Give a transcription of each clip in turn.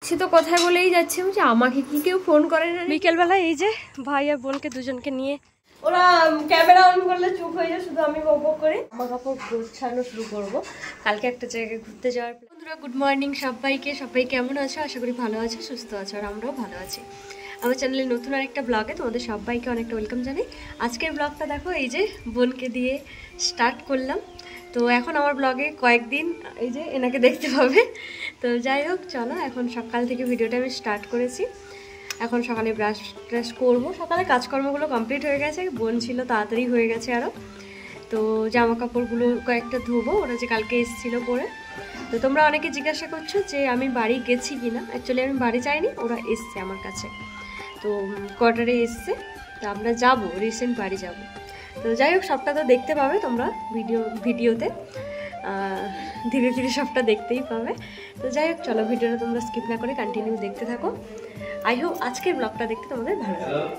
সে তো কথায় বলেই যাচ্ছে যে আমাকে কি কেউ ফোন করে না। বিকেলবেলা এই যে ভাই আর বোনকে দুজনকে নিয়ে ওরা ক্যামেরা অন করলে চুপ হয়ে যায়, শুধু আমি বক বক করে জামা কাপড় গোছানো শুরু করবো। কালকে একটা জায়গায় ঘুরতে যাওয়ার। বন্ধুরা গুড মর্নিং সবাইকে, সবাই কেমন আছো? আশা করি ভালো আছো, সুস্থ আছো, আর আমরাও ভালো আছি। আমার চ্যানেলে নতুন আরেকটা ব্লগে তোমাদের সবাইকে অনেকটা ওয়েলকাম জানাই। আজকের ব্লগটা দেখো এই যে বোনকে দিয়ে স্টার্ট করলাম। তো এখন আমার ব্লগে কয়েকদিন এই যে এনাকে দেখতে পাবে। তো যাই হোক চলো, এখন সকাল থেকে ভিডিওটা আমি স্টার্ট করেছি। এখন সকালে ব্রাশ ট্রাশ করবো, সকালে কাজকর্মগুলো কমপ্লিট হয়ে গেছে, বোন ছিল তাড়াতাড়ি হয়ে গেছে আরও। তো জামা কাপড়গুলো কয়েকটা ধোবো, ওরা যে কালকে এসেছিলো পরে। তো তোমরা অনেকে জিজ্ঞাসা করছো যে আমি বাড়ি গেছি কিনা। অ্যাকচুয়ালি আমি বাড়ি যাইনি, ওরা এসছে আমার কাছে, তো কোয়ার্টারে এসছে। তো আমরা যাবো, রিসেন্ট বাড়ি যাব। তো যাই হোক সবটা তো দেখতে পাবে তোমরা ভিডিওতে, ধীরে ধীরে সবটা দেখতেই পাবে। তো যাই হোক চলো, ভিডিওটা তোমরা স্কিপ না করে কন্টিনিউ দেখতে থাকো। আই হোপ আজকের ব্লগটা দেখতে তোমাদের ভালো লাগে।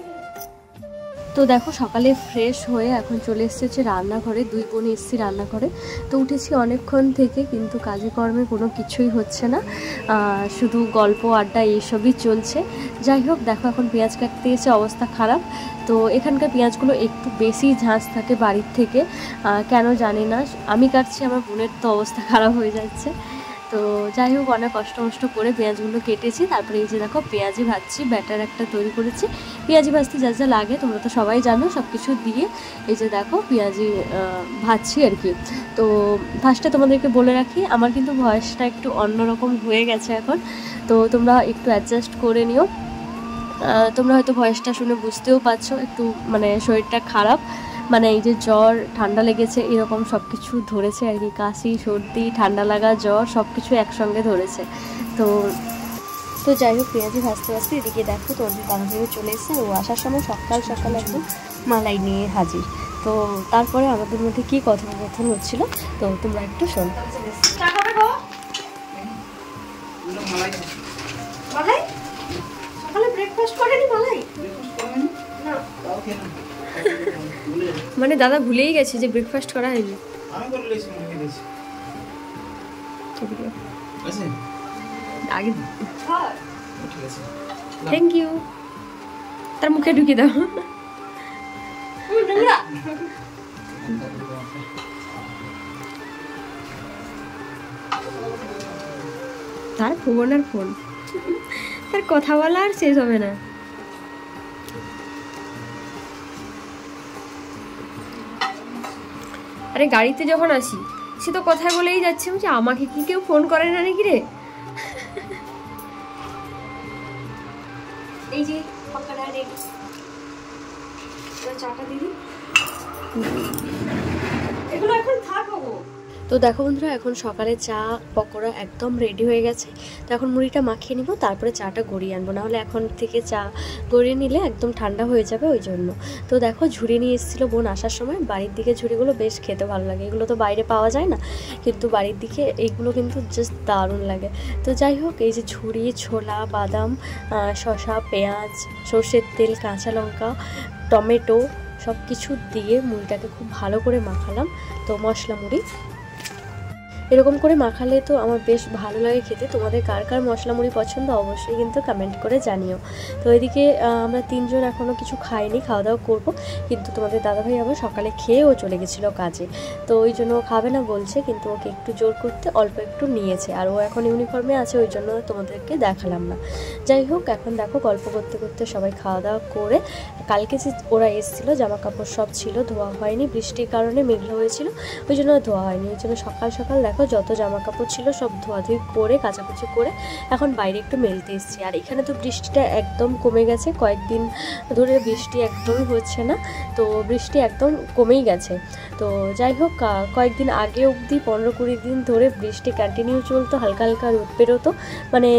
তো দেখো সকালে ফ্রেশ হয়ে এখন চলে এসেছে রান্নাঘরে, দুই বোন এসেছি রান্নাঘরে। তো উঠেছি অনেকক্ষণ থেকে, কিন্তু কাজে কর্মে কোনো কিছুই হচ্ছে না, শুধু গল্প আড্ডা এইসবই চলছে। যাই হোক দেখো এখন পেঁয়াজ কাটতে এসে অবস্থা খারাপ। তো এখানকার পেঁয়াজগুলো একটু বেশি ঝাঁজ থাকে বাড়ির থেকে, কেন জানি না। আমি কাটছি, আমার বোনের তো অবস্থা খারাপ হয়ে যাচ্ছে। তো যাই হোক অনেক কষ্ট করে পেঁয়াজগুলো কেটেছি। তারপরে এই যে দেখো পেঁয়াজি ভাজছি, ব্যাটার একটা তৈরি করেছি। পেঁয়াজি ভাজতে যা যা লাগে তোমরা তো সবাই জানো, সব কিছু দিয়ে এই যে দেখো পেঁয়াজি ভাজছি আর কি। তো ফার্স্টে তোমাদেরকে বলে রাখি, আমার কিন্তু ভয়েসটা একটু অন্যরকম হয়ে গেছে এখন, তো তোমরা একটু অ্যাডজাস্ট করে নিও। তোমরা হয়তো ভয়েসটা শুনে বুঝতেও পারছো একটু মানে শরীরটা খারাপ, মানে এই যে জ্বর ঠান্ডা লেগেছে এরকম সব কিছু ধরেছে আর কি। কাশি সর্দি ঠান্ডা লাগা জ্বর সব কিছু একসঙ্গে ধরেছে। তো যাই হোক পেঁয়াজি ভাজতে ভাজতে এদিকে দেখো তোমাদের দাদাভাইও চলে এসেছে। ও আসার সময় সকাল সকাল একদম মালাই নিয়ে হাজির। তো তারপরে আমাদের মধ্যে কী কথোপকথন হচ্ছিল তো তোমরা একটু শোনো। মালাই সকালে ব্রেকফাস্ট করেনি? মালাই না মানে দাদা ভুলেই গেছে যে ব্রেকফাস্ট করা হয়নি। আগে থ্যাংক ইউ, তার মুখে ঢুকে দাও। তার ফোন আর ফোন, তার কথা বলা আর শেষ হবে না। আরে গাড়িতে যখন আসি সে তো কথায় বলেই যাচ্ছে যে আমাকে কি কেউ ফোন করে না নাকি রে। এই যে পকোড়া রেডি, চাটা দিদি, এগুলো এখন থাকবো। তো দেখো বন্ধুরা এখন সকালে চা পকোড়া একদম রেডি হয়ে গেছে। তো এখন মুড়িটা মাখিয়ে নিব, তারপরে চাটা গড়িয়ে আনবো, নাহলে এখন থেকে চা গড়িয়ে নিলে একদম ঠান্ডা হয়ে যাবে ওই জন্য। তো দেখো ঝুড়ি নিয়ে এসেছিলো বোন আসার সময়, বাড়ির দিকে ঝুড়িগুলো বেশ খেতে ভালো লাগে, এগুলো তো বাইরে পাওয়া যায় না, কিন্তু বাড়ির দিকে এইগুলো কিন্তু জাস্ট দারুণ লাগে। তো যাই হোক এই যে ঝুড়ি, ছোলা, বাদাম, শসা, পেঁয়াজ, সর্ষের তেল, কাঁচা লঙ্কা, টমেটো সব কিছু দিয়ে মুড়িটাকে খুব ভালো করে মাখালাম। তো মশলা মুড়ি এরকম করে মাখালে তো আমার বেশ ভালো লাগে খেতে। তোমাদের কার কার মশলা মুড়ি পছন্দ অবশ্যই কিন্তু কমেন্ট করে জানিও। তো এদিকে আমরা তিনজন এখনও কিছু খাইনি, খাওয়া দাওয়া করবো, কিন্তু তোমাদের দাদাভাই আবার সকালে খেয়েও চলে গেছিলো কাজে। তো ওই জন্য ও খাবে না বলছে, কিন্তু ওকে একটু জোর করতে অল্প একটু নিয়েছে, আর ও এখন ইউনিফর্মে আছে ওই জন্য তোমাদেরকে দেখালাম না। যাই হোক এখন দেখো গল্প করতে করতে সবাই খাওয়া দাওয়া করে, কালকে যে ওরা এসেছিলো জামা কাপড় সব ছিল, ধোয়া হয়নি, বৃষ্টির কারণে মেঘলা হয়েছিল ওই জন্য ধোয়া হয়নি। ওই জন্য সকাল সকাল দেখো যত জামা কাপড় ছিল সব ধোয়াধুয়ি করে কাচাকুচি করে এখন বাইরে একটু মেলতে এসেছি। আর এখানে তো বৃষ্টিটা একদম কমে গেছে, কয়েকদিন ধরে বৃষ্টি একদমই হচ্ছে না, তো বৃষ্টি একদম কমেই গেছে। তো যাই হোক কয়েকদিন আগে অবধি 15-20 দিন ধরে বৃষ্টি কন্টিনিউ চলতো, হালকা হালকা রোদ বেরোতো, মানে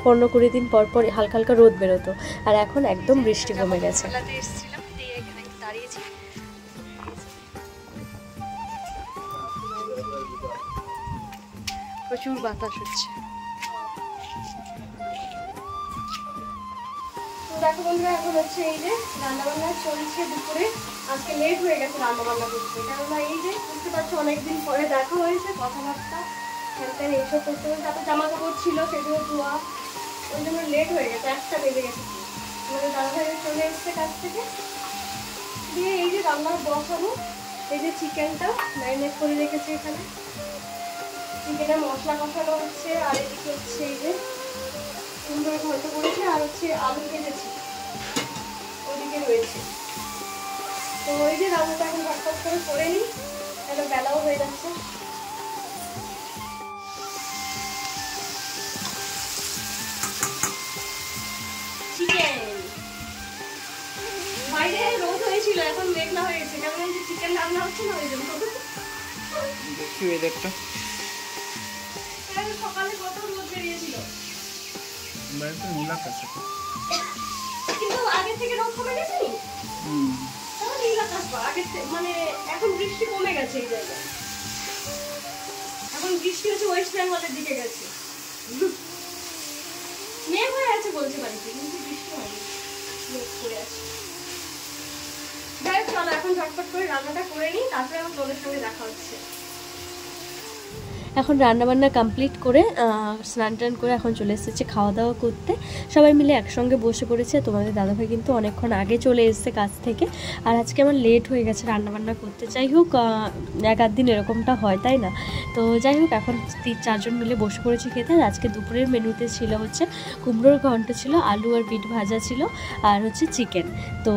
15-20 দিন পর পর হালকা হালকা রোদ বেরোতো, আর এখন একদম বৃষ্টি কমে গেছে। প্রচুর বাতাস হচ্ছে। তো দেখো বন্ধুরা এখন হচ্ছে এই যে রান্নাবান্না চলছে দুপুরে। আজকে লেট হয়ে গেছে রান্নাবান্না করতে, কেননা এই যে বুঝতে পারছো অনেকদিন পরে দেখা হয়েছে, কথাবার্তা এইসব করতে করতে, তারপর জামা কাপড় ছিল সেগুলো ধোয়া, ওই জন্য লেট হয়ে গেছে, 1টা বেজে গেছে। আমাদের দাদাভাই চলে এসছে কাছ থেকে, দিয়ে এই যে রান্না বসাবো। এই যে চিকেনটা ম্যারিনেট করে রেখেছি এখানে, চিকেনের মশলা কষানো হচ্ছে। আর এদিকে হচ্ছে এই যে সুন্দর ঘন্ট করেছে, আর হচ্ছে আলু ভেজেছি ওদিকে রয়েছে। তো ওই যে রান্নাটা এখন ঝটপট করে নিই, কেন বেলাও হয়ে যাচ্ছে। চিকেন বাইরে রোদ হয়েছিল, এখন মেঘলা হয়ে গেছে, কেমন এই যে চিকেন রান্না হচ্ছে না ওই জন্য। দেখি ওয়েদারটা, সকালে কত রোদ বেরিয়েছিল, নীল আকাশ কিন্তু আগে থেকে রোদ কমে গেছে। নীল আকাশ আগে মানে এখন বৃষ্টি কমে গেছে এই জায়গায়, এখন বৃষ্টি হচ্ছে ওয়েস্ট বেঙ্গলের দিকে গেছে। মেঘ হয়ে আছে বলতে বাড়িতে, কিন্তু বৃষ্টি হয়নি, মেঘ করে আছে। যাই হোক চলো এখন ঝটপট করে রান্নাটা করে নিই, তারপরে আমার তোমাদের সঙ্গে দেখা হচ্ছে। এখন রান্নাবান্না কমপ্লিট করে স্নান টান করে এখন চলে এসেছে খাওয়া দাওয়া করতে। সবাই মিলে একসঙ্গে বসে পড়েছে। তোমাদের দাদাভাই কিন্তু অনেকক্ষণ আগে চলে এসেছে কাজ থেকে, আর আজকে আমার লেট হয়ে গেছে রান্নাবান্না করতে। যাই হোক, এক আধ দিন এরকমটা হয়, তাই না? তো যাই হোক, এখন 3-4 জন মিলে বসে পড়েছি খেতে। আর আজকে দুপুরের মেনুতে ছিল হচ্ছে কুমড়োর ঘন্ট ছিল, আলু আর বিট ভাজা ছিল, আর হচ্ছে চিকেন, তো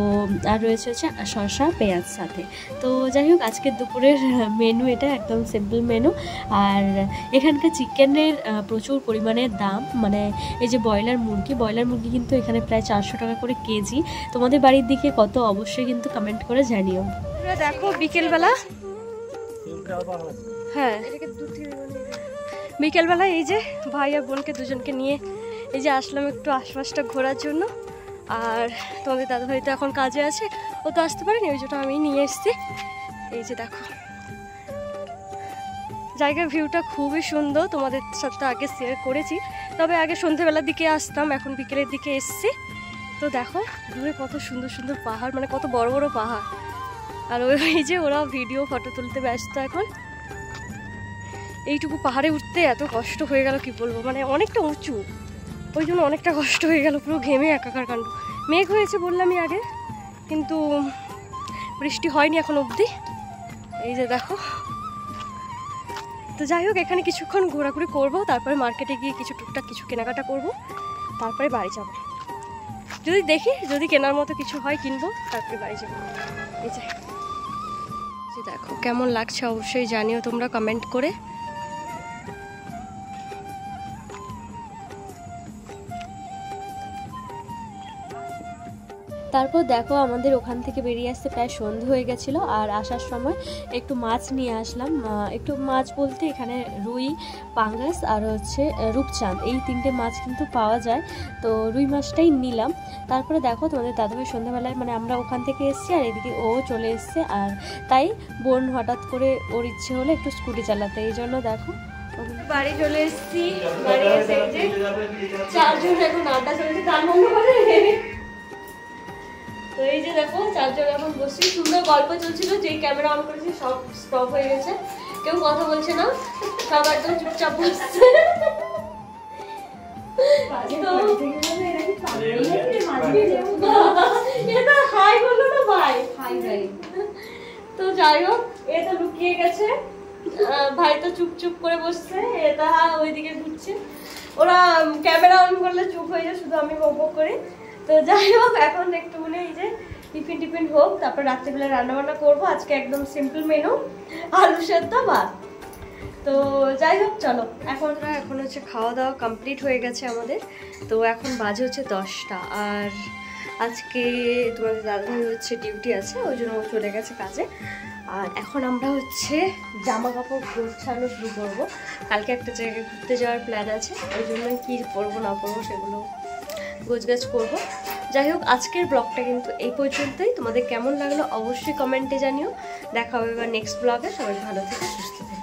আর রয়েছে হচ্ছে শসা পেঁয়াজ সাথে। তো যাই হোক, আজকের দুপুরের মেনু এটা একদম সিম্পল মেনু। আর এখানকার চিকেনের প্রচুর পরিমাণে দাম, মানে এই যে ব্রয়লার মুরগি কিন্তু এখানে প্রায় 400 টাকা করে কেজি। তোমাদের বাড়ির দিকে কত অবশ্যই কিন্তু কমেন্ট করে জানিও। দেখো বিকেলবেলা, হ্যাঁ বিকেলবেলা এই যে ভাই আর বোনকে দুজনকে নিয়ে এই যে আসলাম একটু আশপাশটা ঘোরার জন্য। আর তোমাদের দাদাভাই তো এখন কাজে আছে, ও তো আসতে পারেনি, ওই জন্য আমি নিয়ে এসেছি। এই যে দেখো জায়গার ভিউটা খুবই সুন্দর, তোমাদের সাথে আগে শেয়ার করেছি, তবে আগে সন্ধ্যেবেলার দিকে আসতাম, এখন বিকেলের দিকে এসছি। তো দেখো দূরে কত সুন্দর সুন্দর পাহাড়, মানে কত বড় বড় পাহাড়। আর ওই যে ওরা ভিডিও ফটো তুলতে ব্যস্ত এখন। এইটুকু পাহাড়ে উঠতে এত কষ্ট হয়ে গেল কি বলবো, মানে অনেকটা উঁচু, ওই জন্য অনেকটা কষ্ট হয়ে গেল, পুরো ঘেমে একাকার কাণ্ড। মেঘ হয়েছে বললামই আগে, কিন্তু বৃষ্টি হয়নি এখন অবধি। এই যে দেখো, তো যাই হোক এখানে কিছুক্ষণ ঘোরাঘুরি করবো, তারপরে মার্কেটে গিয়ে কিছু টুকটাক কিছু কেনাকাটা করব, তারপরে বাড়ি যাব। যদি দেখি যদি কেনার মতো কিছু হয় কিনবো, তারপরে বাড়ি যাবো। এই যে দেখো কেমন লাগছে অবশ্যই জানিও তোমরা কমেন্ট করে। তারপর দেখো আমাদের ওখান থেকে বেরিয়ে আসতে প্রায় সন্ধে হয়ে গেছিলো। আর আসার সময় একটু মাছ নিয়ে আসলাম, একটু মাছ বলতে এখানে রুই, পাঙ্গাস আর হচ্ছে রূপচাঁদ, এই 3টে মাছ কিন্তু পাওয়া যায়, তো রুই মাছটাই নিলাম। তারপরে দেখো তোমাদের দাদাভাই সন্ধ্যাবেলায়, মানে আমরা ওখান থেকে এসেছি আর এদিকে ও চলে এসছে, আর তাই বোন হঠাৎ করে ওর ইচ্ছে হলো একটু স্কুটি চালাতে, এই জন্য দেখো বাড়ি চলে এসেছি। বাড়ি এসে 4 জন এখন আড্ডা চলেছে, তার মধ্যে তো এই যে দেখো 4 জন এখন বসছি, সুন্দর গল্প চলছিল, যেই ক্যামেরা অন করেছি সব স্টপ হয়ে গেছে, কেউ কথা বলছে না, সব একদম চুপচাপ বসছে। তো যাই হোক, এ তো লুকিয়ে গেছে, ভাই তো চুপ করে বসছে, এটা ওইদিকে ঘুরছে। ওরা ক্যামেরা অন করলে চুপ হয়ে যায়, শুধু আমি বক বক করি। তো যাই হোক এখন একটু মনে এই যে টিফিন হোক, তারপর রাত্রিবেলা রান্নাবান্না করবো। আজকে একদম সিম্পল মেনু, আলু সেদ্ধ ভাত। তো যাই হোক চলো, এখন হচ্ছে খাওয়া দাওয়া কমপ্লিট হয়ে গেছে আমাদের। তো এখন বাজে হচ্ছে 10টা, আর আজকে তোমাদের দাদাভাই হচ্ছে ডিউটি আছে, ওই জন্য চলে গেছে কাজে। আর এখন আমরা হচ্ছে জামা কাপড় গোছানো শুরু করবো। কালকে একটা জায়গায় ঘুরতে যাওয়ার প্ল্যান আছে, ওই জন্য কী পরবো না পরবো সেগুলো গোছগাছ করবো। যাই হোক আজকের ব্লগটা কিন্তু এই পর্যন্তই। তোমাদের কেমন লাগলো অবশ্যই কমেন্টে জানিও। দেখা হবে এবার নেক্সট ব্লগে। সবাই ভালো থেকে সুস্থ থেকে।